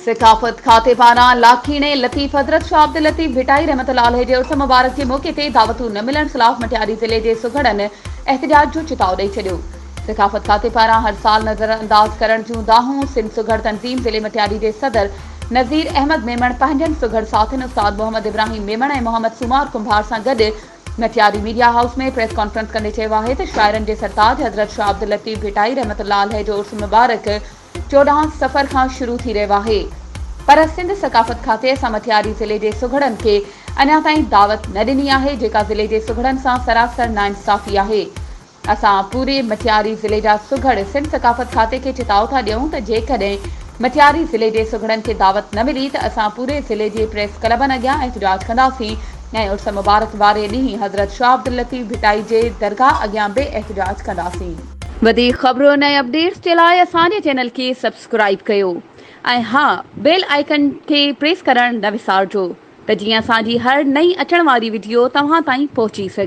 सकाफत खाते पारां लाखीणे लतीफ़ हज़रत शाह अब्दुल लतीफ़ भिटाई रहमतुल्लाह अलैह जे उर्स मुबारक के मौके ते दावतूं न मिलण ख़िलाफ़ मटियारी ज़िले जे सुघड़नि एहतजाज जो चिताव ॾेई छॾियो। सकाफत खाते पारां हर साल नज़रअंदाज करण जूं दाहूं सिंध सुघड़ तंज़ीम ज़िले मटियारी जे सदर नज़ीर अहमद मेमण पंहिंजनि सुघड़ साथियुनि उस्ताद मोहम्मद इब्राहिम मेमण ऐं मोहम्मद सुमार कुंभार सां गॾु मटियारी मीडिया हाउस में प्रेस कॉन्फ्रेंस कंदे चयो आहे त शाइरनि जे सरताज हज़रत शाह अब्दुल लतीफ़ भिटाई रहमतुल्लाह अलैह जो उर्स मुबारक 14 सफ़र खां शुरू थी रहियो आहे, पर सिंध सकाफत खाते असां मटियारी ज़िले जे सुघड़नि खे अञा ताईं दावत न ॾिनी आहे, जेका ज़िले जे सुघड़नि सां सरासर नाइंसाफ़ी आहे। असां पूरे मटियारी ज़िले जा सुघड़ सिंध सकाफत खाते खे चिताव था ॾियूं त जेकॾहिं मटियारी ज़िले जे सुघड़नि खे दावत न मिली त असां पूरे ज़िले जे प्रेस क्लबनि अॻियां एहतजाज कंदासीं ऐं उर्स मुबारक वारे ॾींहुं हज़रत शाह अब्दुल लतीफ़ भिटाई जे दरगाह अॻियां बि एहतजाज कंदासीं। वधीक ख़बरुनि ऐं अपडेट्स जे लाइ असांजे चैनल खे सब्सक्राइब कयो ऐं हा, बेल आइकन खे प्रेस करणु न विसारिजो त जीअं असांजी हर नई अचण वारी वीडियो तव्हां ताईं पहुची सघे।